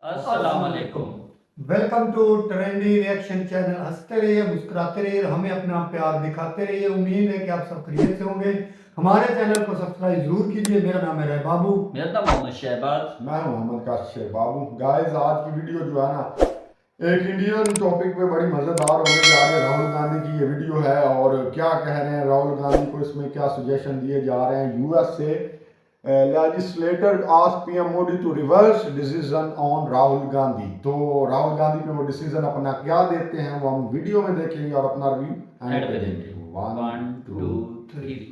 अस्सलाम वालेकुम। Welcome to trendy reaction channel. हंसते रहिए, मुस्कुराते रहिए, हमें अपना प्यार दिखाते रहिए। उम्मीद है कि आप सब खैरियत से होंगे। हमारे चैनल को सब्सक्राइब जरूर कीजिए। मेरा नाम है राय बाबू। मेरा नाम मोहम्मद शहबाज। मैं मोहम्मद काशिफ बाबू। गाइस, आज की वीडियो जो है ना, एक इंडियन टॉपिक पे बड़ी मज़ेदार होने जा रही है। राहुल गांधी की ये वीडियो है और क्या कह रहे हैं राहुल गांधी को, इसमें क्या सजेशन दिए जा रहे हैं। यूएस से legislator ask PM Modi to reverse decision on Rahul Gandhi. तो राहुल गांधी पे वो डिसीजन अपना क्या देते हैं वो हम वीडियो में देखेंगे और अपना रिव्यू एंड पे देंगे। 1 2 3।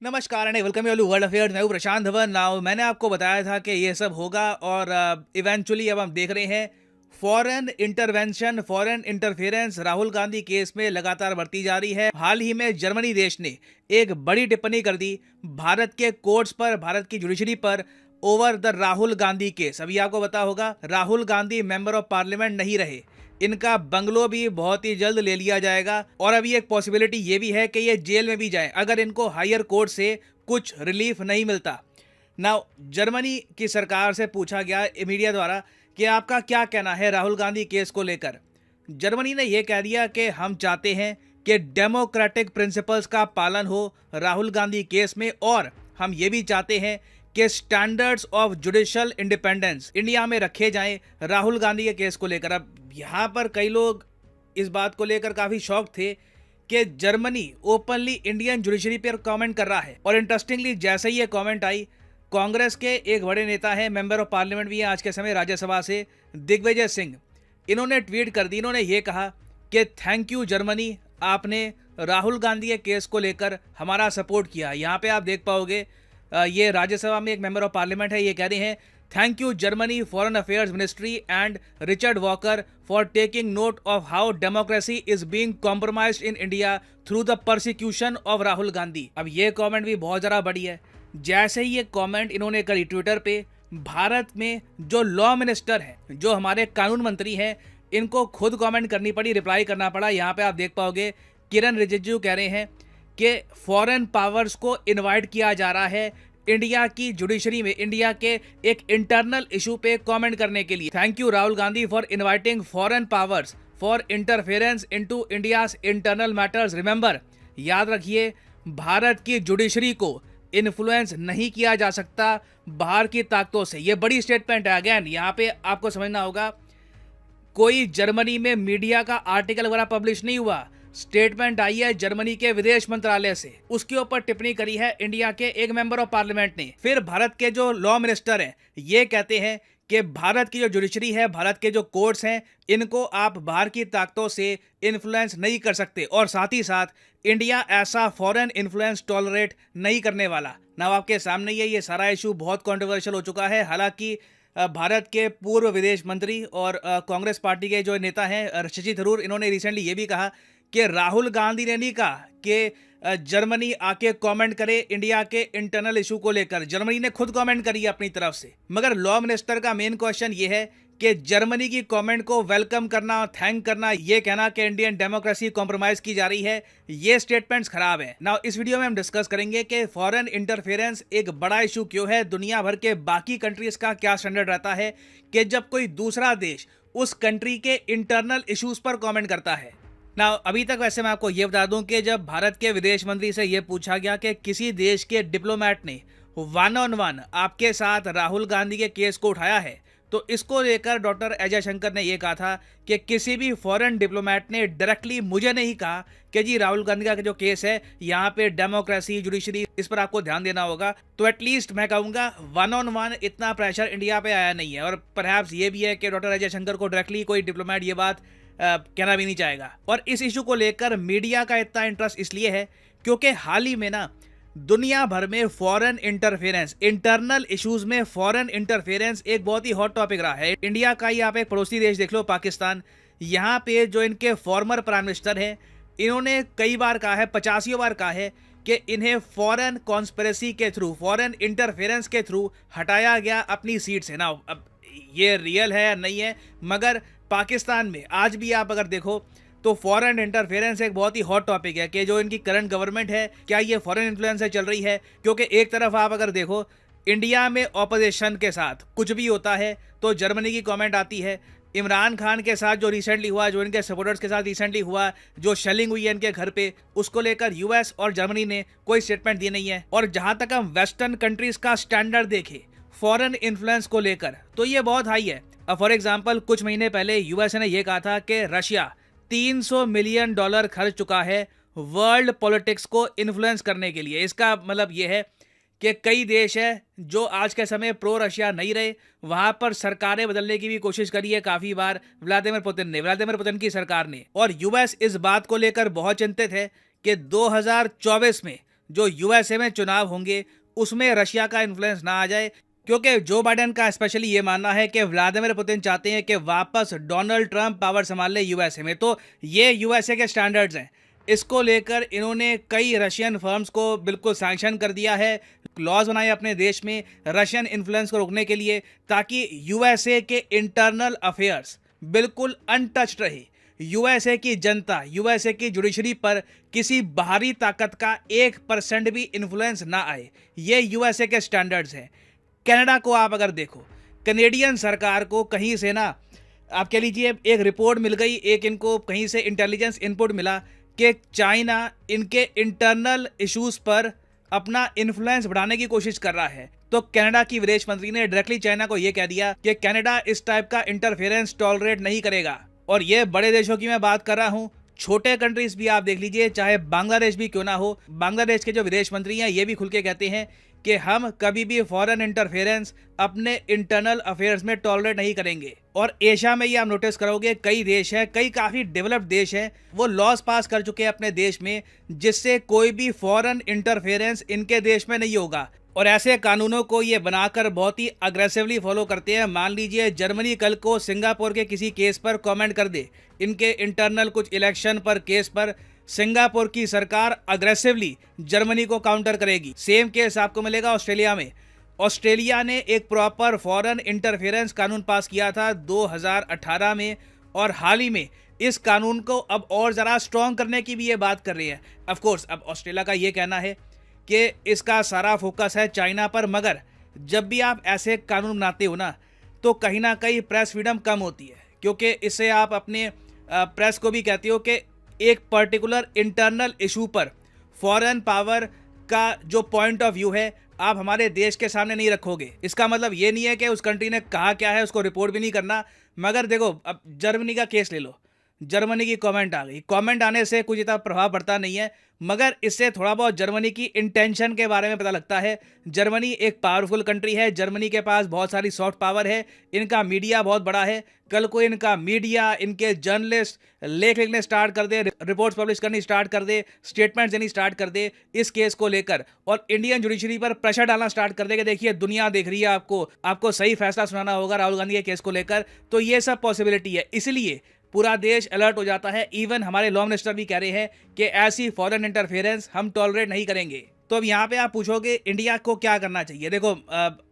नमस्कार and welcome you world affairs. मैं हूं प्रशांत धवन। नाउ मैंने आपको बताया था कि ये सब होगा और इवेंचुअली अब हम देख रहे हैं foreign intervention, foreign interference Rahul Gandhi case में लगातार बढ़ती जा रही है। हाल ही में जर्मनी देश ने एक बड़ी टिप्पणी कर दी भारत के कोर्ट्स पर, भारत की जुडिशरी पर over the Rahul Gandhi case. अभी आपको पता होगा Rahul Gandhi member of parliament नहीं रहे, इनका बंगलो भी बहुत ही जल्द ले लिया जाएगा और अभी एक पॉसिबिलिटी ये भी है कि ये जेल में भी जाएं अगर इनको हायर कोर्ट से कुछ रिलीफ नहीं मिलता। नाउ जर्मनी की सरकार से पूछा गया मीडिया द्वारा कि आपका क्या कहना है राहुल गांधी केस को लेकर। जर्मनी ने यह कह दिया कि हम चाहते हैं कि डेमोक्रेटिक प्रिंसिपल्स का पालन हो राहुल गांधी केस में, और हम ये भी चाहते हैं कि standards of judicial independence India में रखे जाएं राहुल गांधी के केस को लेकर। अब यहाँ पर कई लोग इस बात को लेकर काफ़ी शॉक थे कि जर्मनी ओपनली इंडियन जुडिशरी पर कमेंट कर रहा है। और इंटरेस्टिंगली जैसे ही ये कमेंट आई, कांग्रेस के एक बड़े नेता हैं, मेंबर ऑफ पार्लियामेंट भी हैं आज के समय राज्यसभा से, दिग्विजय सिंह, इन्होंने ट्वीट कर दी। इन्होंने ये कहा कि थैंक यू जर्मनी, आपने राहुल गांधी के केस को लेकर हमारा सपोर्ट किया। यहाँ पे आप देख पाओगे ये राज्यसभा में एक मेंबर ऑफ पार्लियामेंट है, ये कह रहे हैं thank you Germany foreign affairs ministry and Richard walker for taking note of how democracy is being compromised in India through the persecution of Rahul Gandhi. अब ये कमेंट भी बहुत ज़्यादा बड़ी है। जैसे ही ये कमेंट इन्होंने करी ट्विटर पे, भारत में जो लॉ मिनिस्टर हैं, जो हमारे कानून मंत्री हैं, इनको खुद कमेंट करनी पड़ी, रिप्लाई करना पड़ा। यहाँ पे आप देख पाओगे किरण रिजिजू कह रहे हैं कि फॉरेन पावर्स को इनवाइट किया जा रहा है इंडिया की जुडिशरी में इंडिया के एक इंटरनल इशू पे कमेंट करने के लिए। Thank you Rahul Gandhi for inviting foreign powers for interference into India's internal matters. Remember, याद रखिए, भारत की जुडिशरी को इन्फ्लुएंस नहीं किया जा सकता बाहर की ताकतों से। ये बड़ी स्टेटमेंट है। अगेन यहाँ पे आपको समझना होगा, कोई जर्मनी में मीडिया का आर्टिकल वगैरह पब्लिश नहीं हुआ, स्टेटमेंट आई है जर्मनी के विदेश मंत्रालय से, उसके ऊपर टिप्पणी करी है इंडिया के एक मेंबर ऑफ पार्लियामेंट ने। फिर भारत के जो लॉ मिनिस्टर हैं ये कहते हैं कि भारत की जो जुडिशरी है, भारत के जो कोर्ट्स हैं, इनको आप बाहर की ताकतों से इन्फ्लुएंस नहीं कर सकते, और साथ ही साथ इंडिया ऐसा फॉरेन इन्फ्लुएंस टॉलरेट नहीं करने वाला। ना आपके सामने ये सारा इशू बहुत कॉन्ट्रोवर्शियल हो चुका है। हालांकि भारत के पूर्व विदेश मंत्री और कांग्रेस पार्टी के जो नेता हैं शशि थरूर, इन्होंने रिसेंटली ये भी कहा कि राहुल गांधी ने नहीं कहा कि जर्मनी आके कमेंट करे इंडिया के इंटरनल इशू को लेकर। जर्मनी ने खुद कमेंट करी है अपनी तरफ से। मगर लॉ मिनिस्टर का मेन क्वेश्चन ये है कि जर्मनी की कमेंट को वेलकम करना, थैंक करना, ये कहना कि इंडियन डेमोक्रेसी कॉम्प्रोमाइज की जा रही है, ये स्टेटमेंट्स खराब है। नाउ इस वीडियो में हम डिस्कस करेंगे कि फॉरेन इंटरफेरेंस एक बड़ा इशू क्यों है, दुनिया भर के बाकी कंट्रीज का क्या स्टैंडर्ड रहता है कि जब कोई दूसरा देश उस कंट्री के इंटरनल इशूज पर कॉमेंट करता है। ना अभी तक वैसे मैं आपको ये बता दूं कि जब भारत के विदेश मंत्री से ये पूछा गया कि किसी देश के डिप्लोमेट ने वन ऑन वन आपके साथ राहुल गांधी के केस को उठाया है, तो इसको लेकर डॉक्टर अजय शंकर ने यह कहा था कि किसी भी फॉरेन डिप्लोमेट ने डायरेक्टली मुझे नहीं कहा कि जी राहुल गांधी का जो केस है यहाँ पे डेमोक्रेसी, जुडिशरी, इस पर आपको ध्यान देना होगा। तो एटलीस्ट मैं कहूँगा वन ऑन वन इतना प्रेशर इंडिया पे आया नहीं है। और परहैप्स ये भी है कि डॉक्टर अजय शंकर को डायरेक्टली कोई डिप्लोमेट ये बात कहना भी नहीं चाहेगा। और इस इशू को लेकर मीडिया का इतना इंटरेस्ट इसलिए है क्योंकि हाल ही में ना दुनिया भर में फॉरेन इंटरफेरेंस, इंटरनल इश्यूज में फॉरेन इंटरफेरेंस एक बहुत ही हॉट टॉपिक रहा है। इंडिया का ही आप एक पड़ोसी देश देख लो, पाकिस्तान। यहाँ पे जो इनके फॉर्मर प्राइम मिनिस्टर हैं, इन्होंने कई बार कहा है, 85 बार कहा है कि इन्हें फॉरेन कॉन्स्पिरेसी के थ्रू, फॉरेन इंटरफेरेंस के थ्रू हटाया गया अपनी सीट से। ना अब ये रियल है या नहीं है, मगर पाकिस्तान में आज भी आप अगर देखो तो फॉरेन इंटरफेरेंस एक बहुत ही हॉट टॉपिक है कि जो इनकी करंट गवर्नमेंट है, क्या ये फॉरेन इन्फ्लुएंस से चल रही है। क्योंकि एक तरफ आप अगर देखो, इंडिया में ऑपोजिशन के साथ कुछ भी होता है तो जर्मनी की कमेंट आती है। इमरान खान के साथ जो रिसेंटली हुआ, जो इनके सपोर्टर्स के साथ रिसेंटली हुआ, जो शेलिंग हुई है इनके घर पे, उसको लेकर यूएस और जर्मनी ने कोई स्टेटमेंट दी नहीं है। और जहां तक हम वेस्टर्न कंट्रीज का स्टैंडर्ड देखें फॉरेन इन्फ्लुएंस को लेकर, तो ये बहुत हाई है। अब फॉर एग्जांपल कुछ महीने पहले यूएसए ने यह कहा था कि रशिया $300 मिलियन खर्च चुका है वर्ल्ड पॉलिटिक्स को इन्फ्लुएंस करने के लिए। इसका मतलब यह है कि कई देश है जो आज के समय प्रो रशिया नहीं रहे, वहां पर सरकारें बदलने की भी कोशिश करी है काफी बार व्लादिमीर पुतिन की सरकार ने। और यूएस इस बात को लेकर बहुत चिंतित है कि 2024 में जो यूएसए में चुनाव होंगे उसमें रशिया का इन्फ्लुएंस ना आ जाए, क्योंकि जो बाइडेन का स्पेशली ये मानना है कि व्लादिमीर पुतिन चाहते हैं कि वापस डोनाल्ड ट्रंप पावर संभाल ले यूएसए में। तो ये यूएसए के स्टैंडर्ड्स हैं। इसको लेकर इन्होंने कई रशियन फर्म्स को बिल्कुल सैंक्शन कर दिया है, लॉज बनाए अपने देश में रशियन इन्फ्लुएंस को रोकने के लिए, ताकि यूएसए के इंटरनल अफेयर्स बिल्कुल अनटच्ड रहे। यूएसए की जनता, यूएसए की जुडिशरी पर किसी बाहरी ताकत का 1% भी इन्फ्लुएंस ना आए। ये यूएसए के स्टैंडर्ड्स हैं। कनाडा को आप अगर देखो, कनेडियन सरकार को कहीं से ना, आप कह लीजिए एक रिपोर्ट मिल गई, एक इनको कहीं से इंटेलिजेंस इनपुट मिला कि चाइना इनके इंटरनल इश्यूज पर अपना इन्फ्लुएंस बढ़ाने की कोशिश कर रहा है। तो कनाडा की विदेश मंत्री ने डायरेक्टली चाइना को यह कह दिया कि कनाडा इस टाइप का इंटरफेरेंस टॉलरेट नहीं करेगा। और ये बड़े देशों की मैं बात कर रहा हूँ, छोटे कंट्रीज भी आप देख लीजिए, चाहे बांग्लादेश भी क्यों ना हो। बांग्लादेश के जो विदेश मंत्री हैं ये भी खुल के कहते हैं कि हम कभी भी फॉरेन इंटरफेरेंस अपने इंटरनल अफेयर्स में टॉलरेट नहीं करेंगे। और एशिया में ये आप नोटिस करोगे कई देश हैं, कई काफ़ी डेवलप्ड देश हैं, वो लॉज पास कर चुके हैं अपने देश में जिससे कोई भी फॉरेन इंटरफेरेंस इनके देश में नहीं होगा। और ऐसे कानूनों को ये बनाकर बहुत ही अग्रेसिवली फॉलो करते हैं। मान लीजिए जर्मनी कल को सिंगापुर के किसी केस पर कमेंट कर दे, इनके इंटरनल कुछ इलेक्शन पर केस पर, सिंगापुर की सरकार अग्रेसिवली जर्मनी को काउंटर करेगी। सेम केस आपको मिलेगा ऑस्ट्रेलिया में। ऑस्ट्रेलिया ने एक प्रॉपर फॉरेन इंटरफेरेंस कानून पास किया था 2018 में, और हाल ही में इस कानून को अब और ज़रा स्ट्रॉन्ग करने की भी ये बात कर रही है। ऑफ कोर्स अब ऑस्ट्रेलिया का ये कहना है कि इसका सारा फोकस है चाइना पर, मगर जब भी आप ऐसे कानून बनाते हो ना तो कहीं ना कहीं प्रेस फ्रीडम कम होती है, क्योंकि इससे आप अपने प्रेस को भी कहते हो कि एक पर्टिकुलर इंटरनल इशू पर फॉरेन पावर का जो पॉइंट ऑफ व्यू है आप हमारे देश के सामने नहीं रखोगे। इसका मतलब ये नहीं है कि उस कंट्री ने कहा क्या है उसको रिपोर्ट भी नहीं करना। मगर देखो, अब जर्मनी का केस ले लो, जर्मनी की कमेंट आ गई, कमेंट आने से कुछ इतना प्रभाव पड़ता नहीं है, मगर इससे थोड़ा बहुत जर्मनी की इंटेंशन के बारे में पता लगता है। जर्मनी एक पावरफुल कंट्री है, जर्मनी के पास बहुत सारी सॉफ्ट पावर है, इनका मीडिया बहुत बड़ा है। कल को इनका मीडिया, इनके जर्नलिस्ट लेख लिखने स्टार्ट कर दे, रिपोर्ट्स पब्लिश करनी स्टार्ट कर दे, स्टेटमेंट्स देनी स्टार्ट कर दे इस केस को लेकर, और इंडियन जुडिशरी पर प्रेशर डालना स्टार्ट कर दे कि देखिए दुनिया देख रही है, आपको सही फैसला सुनाना होगा राहुल गांधी के केस को लेकर। तो ये सब पॉसिबिलिटी है, इसलिए पूरा देश अलर्ट हो जाता है। इवन हमारे लॉ मिनिस्टर भी कह रहे हैं कि ऐसी फॉरेन इंटरफेरेंस हम टॉलरेट नहीं करेंगे। तो अब यहाँ पे आप पूछोगे इंडिया को क्या करना चाहिए। देखो,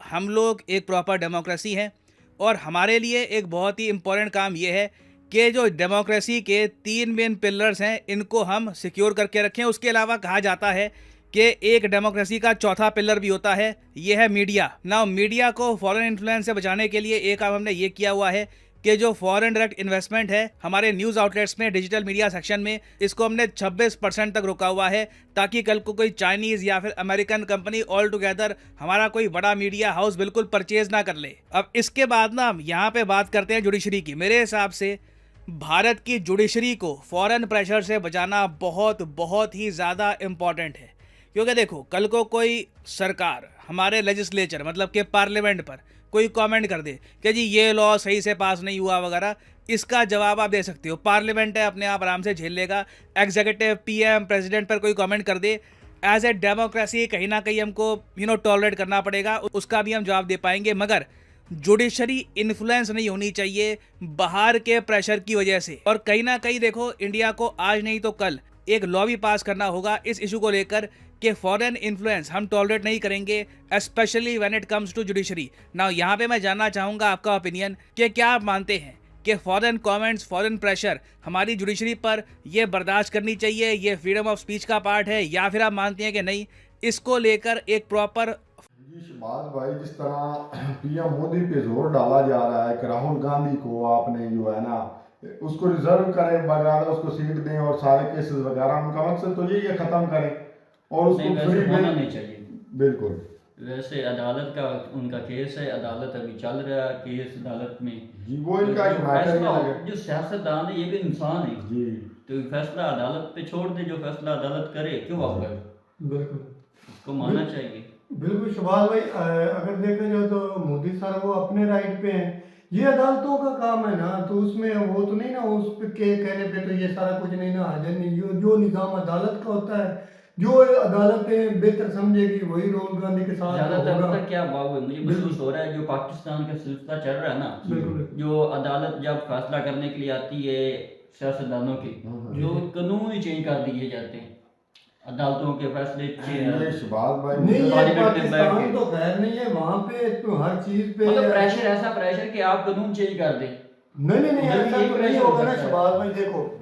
हम लोग एक प्रॉपर डेमोक्रेसी है, और हमारे लिए एक बहुत ही इंपॉर्टेंट काम ये है कि जो डेमोक्रेसी के 3 मेन पिलर्स हैं इनको हम सिक्योर करके रखें। उसके अलावा कहा जाता है कि एक डेमोक्रेसी का चौथा पिलर भी होता है, ये है मीडिया। नाउ मीडिया को फॉरेन इन्फ्लुएंस से बचाने के लिए एक काम हमने ये किया हुआ है कि जो फॉरेन डायरेक्ट इन्वेस्टमेंट है हमारे न्यूज़ आउटलेट्स में, डिजिटल मीडिया सेक्शन में, इसको हमने 26% तक रोका हुआ है, ताकि कल को कोई चाइनीज़ या फिर अमेरिकन कंपनी ऑल टुगेदर हमारा कोई बड़ा मीडिया हाउस बिल्कुल परचेज ना कर ले। अब इसके बाद ना हम यहाँ पे बात करते हैं जुडिशरी की। मेरे हिसाब से भारत की जुडिशरी को फॉरेन प्रेशर से बचाना बहुत बहुत ही ज़्यादा इम्पॉर्टेंट है, क्योंकि देखो कल को कोई सरकार हमारे लेजिस्लेचर मतलब के पार्लियामेंट पर कोई कमेंट कर दे कि जी ये लॉ सही से पास नहीं हुआ वगैरह, इसका जवाब आप दे सकते हो। पार्लियामेंट है, अपने आप आराम से झेल लेगा। एग्जीक्यूटिव, पीएम, प्रेसिडेंट पर कोई कमेंट कर दे, एज ए डेमोक्रेसी कहीं ना कहीं हमको टॉलरेट करना पड़ेगा, उसका भी हम जवाब दे पाएंगे। मगर जुडिशरी इन्फ्लुएंस नहीं होनी चाहिए बाहर के प्रेशर की वजह से। और कहीं ना कहीं देखो, इंडिया को आज नहीं तो कल एक लॉ भी पास करना होगा इस इशू को लेकर कि फॉरेन इन्फ्लुएंस हम टॉलरेट नहीं करेंगे, specially when it comes to judiciary. Now यहाँ पे मैं जानना चाहूँगा आपका ओपिनियन कि क्या आप मानते हैं कि फॉरेन कमेंट्स, फॉरेन प्रेशर हमारी जुडिशरी पर ये बर्दाश्त करनी चाहिए, ये फ्रीडम ऑफ स्पीच का पार्ट है, या फिर आप मानते हैं कि नहीं, इसको लेकर एक प्रॉपर शहबाज भाई, जिस तरह पीएम मोदी पे जोर डाला जा रहा है कि राहुल गांधी को आपने जो है ना उसको रिजर्व करें, वगैरह उसको सीट दें और सारे केसेस वगैरह, उनका मकसद तो यही है खत्म करें और उसको नहीं, वैसे फ्री होना में। नहीं चाहिए। बिल्कुल वैसे अदालत का उनका केस है, अदालत अभी चल रहा है, केस अदालत में। जी, वो इनका एक जो मैटर ही फैसला लगे। जो सियासतदान है ये भी इंसान है, जी तो फैसला अदालत पे छोड़ दे, जो फैसला अदालत करे क्यों आप करे, बिल्कुल उसको मानना चाहिए। बिल्कुल शहबाज भाई, अगर देखा जाए तो मोदी सर वो अपने राइट पे हैं, ये अदालतों का काम है ना, तो उसमें वो तो नहीं ना उस पे के कहने पे तो ये सारा कुछ नहीं ना हाजिर नहीं, जो निज़ाम अदालत का होता है, जो अदालतें बेहतर समझेगी वही राहुल गांधी के साथ ज्यादातर होगा। पता क्या बाबू है, मुझे महसूस हो रहा है जो पाकिस्तान का सिलसिला चल रहा है ना, बिल्कुल जो अदालत जब फैसला करने के लिए आती है सियासतदानों की, जो कानून ही चेंज कर दिए जाते हैं, अदालतों के फैसले ये शहबाज भाई, नहीं, ये पार्लियामेंट में बैठ पाकिस्तान के तो खैर नहीं है, वहाँ पे तो हर चीज पे मतलब प्रेशर, ऐसा प्रेशर कि आप कानून चेंज कर दें। नहीं उधर भी ऐसा यही तो नहीं प्रेशर होगा ना होता है। शहबाज भाई। देखो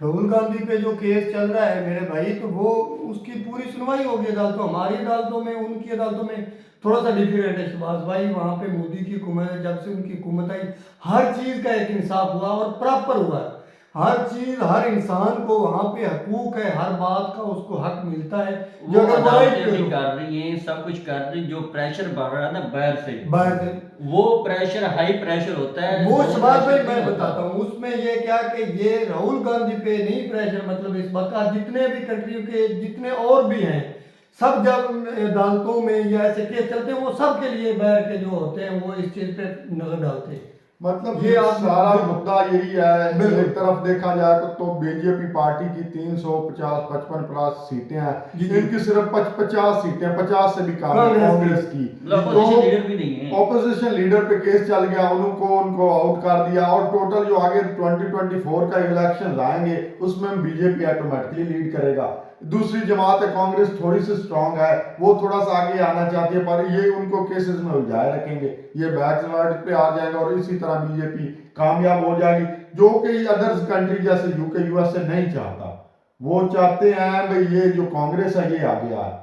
राहुल गांधी पे जो केस चल रहा है मेरे भाई, तो वो उसकी पूरी सुनवाई होगी अदालतों, हमारी अदालतों में, उनकी अदालतों में थोड़ा सा डिफरेंट है शहबाज भाई। वहाँ पे मोदी की हुकूमत है, जब से उनकी हुकूमत आई हर चीज का एक इंसाफ हुआ और प्रॉपर हुआ है, हर चीज, हर इंसान को वहाँ पे हकूक है, हर बात का उसको हक मिलता है। वो अगर अदालतें भी कर रही हैं, सब कुछ कर रही, जो प्रेशर बढ़ रहा है ना बाहर से, बाहर से वो प्रेशर हाई प्रेशर होता है। वो शहबाज भाई प्रेशर मैं नहीं होता। बताता हूँ उसमें ये क्या कि ये राहुल गांधी पे नहीं प्रेशर, मतलब इस बात का जितने भी कंट्रियों के जितने और भी हैं सब जब अदालतों में या ऐसे केस चलते हैं, वो सब के लिए बाहर के जो होते हैं वो इस चीज पे नजर डालते हैं। मतलब ये ये आप- सारा मुद्दा यही है। बिल्कुल। एक तरफ देखा जाए तो बीजेपी पार्टी की 350-55 प्लस सीटें हैं, जी, जी। इनकी सिर्फ 50 सीटें, 50 से भी कम है कांग्रेस कांग्रेस की। मतलब तो अपोजिशन लीडर भी नहीं है। ऑपोजिशन लीडर पे केस चल गया, उनको आउट कर दिया और टोटल जो आगे 2024 का इलेक्शन आएंगे उसमें बीजेपी ऑटोमेटिकली लीड करेगा। दूसरी जमात है कांग्रेस, थोड़ी सी स्ट्रांग है, वो थोड़ा सा आगे आना चाहती है, पर ये उनको केसेस में उलझाए रखेंगे, ये बैकवर्ड पे आ जाएगा और इसी तरह बीजेपी कामयाब हो जाएगी, जो कि अदर्स कंट्री जैसे यूके यूएसए नहीं चाहता। वो चाहते हैं भाई ये जो कांग्रेस है ये आगे आए।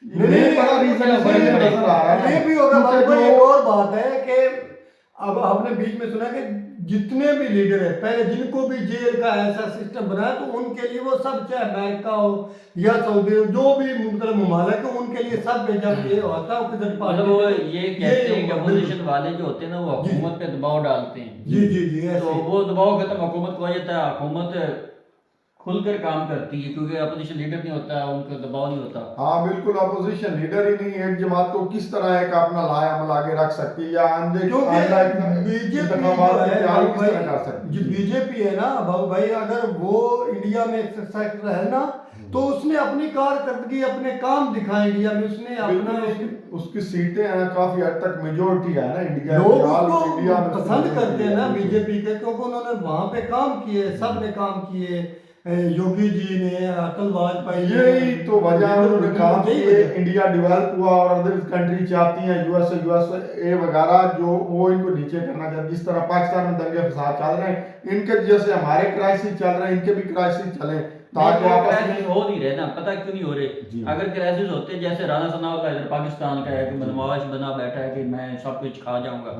नहीं, बड़ा रीजन नजर आ रहा है। ये भी होगा क्योंकि भाई। जो- एक और बात है कि अब आपने बीच में सुना कि जितने भी लीडर है पहले जिनको भी जेल का ऐसा सिस्टम बनाया, तो उनके लिए वो सब, चाहे अमेरिका हो या सऊदी हो, जो भी मतलब ममालिक हो, उनके लिए सब जब ये होता है कि मतलब वो ये कहते हैं कि होगा, अपोजिशन वाले जो होते हैं ना, वो जी। हुकूमत पे दबाव डालते हैं। जी ऐसे तो वो दबाव खत्म हुकूमत को हो जाता है, हुकूमत खुलकर काम करती है, क्योंकि अपोजिशन लीडर नहीं होता, उनका दबाव नहीं होता। हाँ बिल्कुल, अपोजिशन लीडर ही नहीं एक जमात को किस तरह एक अपना लाया अमल आगे रख सकती है या क्योंकि बीजेपी सकती है। बीजेपी है ना बाबू भाई, अगर वो इंडिया में सक्सेस है ना, तो उसने अपनी कारकर्दगी, अपने काम दिखाए इंडिया में, उसने अपना उसकी सीटें हैं काफी हद तक मेजोरिटी है ना इंडिया लोग फिलहाल उसको इंडिया में पसंद उसकी करते हैं ना majority है। बीजेपी के, क्योंकि उन्होंने वहां पे काम किए, सब ने काम किए, योगी जी ने, अटल वाजपेयी ने, यही तो वजह है उन्होंने काम यही किए, वजह। इंडिया डेवलप हुआ और अदर कंट्री चाहती हैं यूएसए वगैरह जो वो इनको नीचे करना चाहती है। जिस तरह पाकिस्तान में दंगे फसाद चल रहे हैं, इनके जैसे हमारे क्राइसिस चल रहे हैं, इनके भी क्राइसिस चले ताकि आपस में क्राइसिस हो नहीं रहे ना, पता क्यों नहीं हो जी। रहे? अगर क्राइसिस होते जैसे राणा सनाव का इधर पाकिस्तान का है कि बदमाश बना बैठा है कि मैं सब कुछ खा जाऊंगा,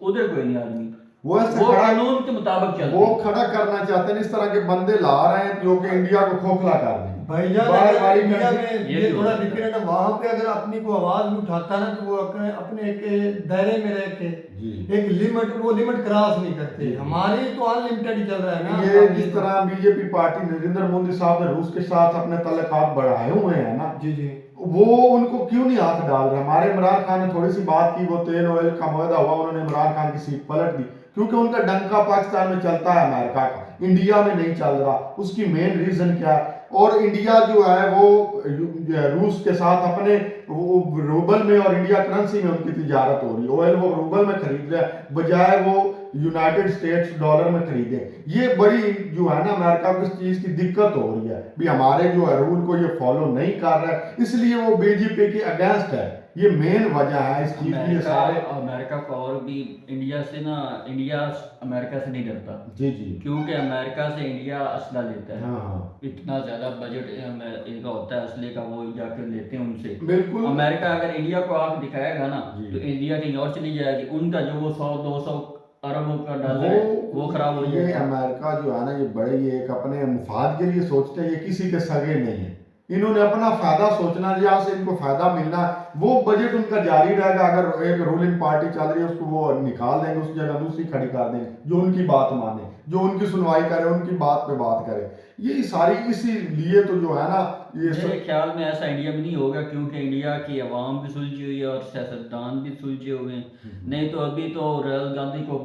उधर कोई नहीं आदमी, वो ऐसे वो खड़ा कानून के मुताबिक चलते वो हैं। खड़ा करना चाहते हैं, इस तरह के बंदे ला रहे हैं जो कि इंडिया को खोखला कर दें। भाईजान बार अगर बार इंडिया करके- में ये ये भी थोड़ा होता है। डिफरेंट है, वहां पे अगर अपनी को आवाज भी उठाता ना, तो वो अपने एक दायरे में रह के जी। एक लिमिट, वो लिमिट क्रॉस नहीं करते। हमारी तो अनलिमिटेड ही चल रहा है ना। ये जिस तरह बीजेपी पार्टी नरेंद्र मोदी साहब ने रूस के साथ अपने तल्लुकात बढ़ाए हुए हैं ना, जी वो उनको क्यों नहीं हाथ डाल रहे? हमारे इमरान खान ने थोड़ी सी बात की, वो तेल ऑयल का मुआहदा हुआ, उन्होंने इमरान खान की सीट पलट दी, क्योंकि उनका डंका पाकिस्तान में चलता है, अमेरिका का, इंडिया में नहीं चल रहा। उसकी मेन रीजन क्या है? और इंडिया जो है वो रूस के साथ अपने रूबल में और इंडिया करेंसी में उनकी तिजारत हो रही है। ऑयल वो रूबल में खरीद रहे हैं बजाय वो यूनाइटेड स्टेट्स डॉलर में खरीदे। ये बड़ी जो है ना अमेरिका को इस चीज की दिक्कत हो रही है भी हमारे जो है रूल को ये फॉलो नहीं कर रहा है, इसलिए वो बीजेपी के अगेंस्ट है। ये मेन वजह है इस चीज की। ये सारे अमेरिका को और भी इंडिया से ना, इंडिया अमेरिका से नहीं डरता, जी जी क्योंकि अमेरिका से इंडिया असला लेता है। हाँ हाँ इतना ज्यादा बजट इनका होता है असले का, वो जाकर लेते हैं उनसे। बिल्कुल। अमेरिका अगर इंडिया को आंख दिखाएगा ना जी। तो इंडिया कहीं और चली जाएगी, उनका जो वो 100-200 अरबों का डॉलर है वो खराब हो ये जाएगा। अमेरिका जो है ना, ये बड़े ये एक अपने मुफाद के लिए सोचते हैं, ये किसी के सगे नहीं है। इन्होंने अपना फायदा सोचना, जहाँ से इनको फायदा मिलना वो बजट उनका जारी रहेगा। अगर एक रूलिंग पार्टी चल रही है उसको वो निकाल देंगे, उस जगह दूसरी खड़ी कर देंगे जो उनकी बात माने, जो उनकी सुनवाई करे, उनकी बात पे बात करे। ये सारी इसीलिए तो जो है ना ये मेरे ख्याल में ऐसा इंडिया में नहीं होगा, क्योंकि इंडिया की आवाम भी सुलझी हुई है और सियासतदान भी सुलझे हुए हैं। नहीं तो अभी तो राहुल गांधी को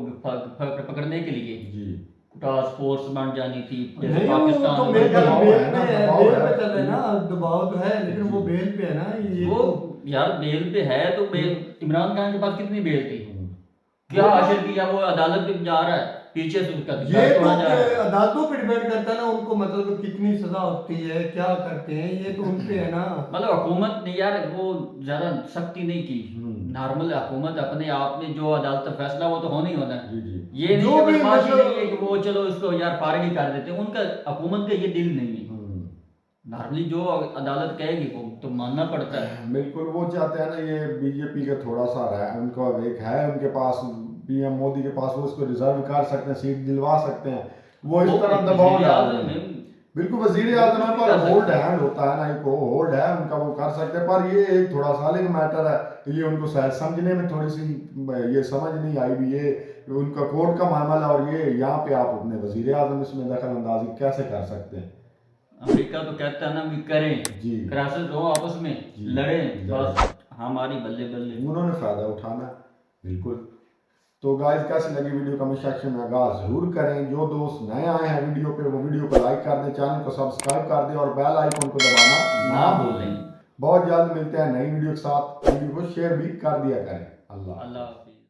पकड़ने के लिए जी टास्क फोर्स बन जानी थी, जैसे नहीं, वो पाकिस्तान तो में मेरे ख्याल दबाव बेल है ना, पे है, दबाव बेल है। पे चल रहे हैं ना, दबाव तो है, लेकिन वो बेल पे है ना ये वो तो। यार बेल पे है तो बेल, इमरान खान के पास कितनी बेल थी, क्या वो तो- हासिल किया? वो अदालत पे जा रहा है, पीछे से उसका ये रिकॉर्ड तो तोड़ा जा रहा है। अदालतों पे डिपेंड करता है ना, उनको मतलब कितनी सजा होती है, क्या करते हैं, ये तो उन पे है ना। मतलब हुकूमत ने यार वो ज्यादा सख्ती नहीं की, नॉर्मल हुकूमत अपने आप में जो अदालत का फैसला वो तो होना ही होना है। जी जी ये नहीं जो कि भी बदमाशी मतलब- नहीं है कि वो चलो इसको यार फारिग ही कर देते हैं, उनका हुकूमत का ये दिल नहीं है। नॉर्मली जो अदालत कहेगी वो तो मानना पड़ता है। बिल्कुल। वो चाहते हैं ना, ये बीजेपी का थोड़ा सा उनका एक है उनके पास, पीएम मोदी के पास, वो इसको रिजर्व कर सकते हैं, सीट दिलवा सकते हैं, वो इस तरह दबाव डाल रहे हैं। बिल्कुल वजीर आजम पर होल्ड हैंड होता है ना, एक होल्ड है उनका, वो कर सकते हैं। पर ये एक थोड़ा सा अलग मैटर है, ये उनको शायद समझने में थोड़ी सी ये समझ नहीं आई भी, ये उनका कोर्ट का मामला है और ये यहाँ पे आप अपने वजीर आजम इसमें दखल अंदाजी कैसे कर सकते हैं। अमेरिका तो कहता है ना भी करें जी क्राइसिस हो आपस में, जी। लड़ें, बस हमारी बल्ले बल्ले। उन्होंने फायदा उठाना। बिल्कुल। तो गाइस कैसी लगी वीडियो कमेंट सेक्शन में आगाज जरूर करें। जो दोस्त नए आए हैं वीडियो पे वो वीडियो को लाइक कर दें, चैनल को सब्सक्राइब कर दें और बेल आइकन को दबाना ना भूलें। बहुत जल्द मिलते हैं नई वीडियो के साथ। वीडियो को शेयर भी कर दिया करें। अल्लाह अल्लाह हाफिज।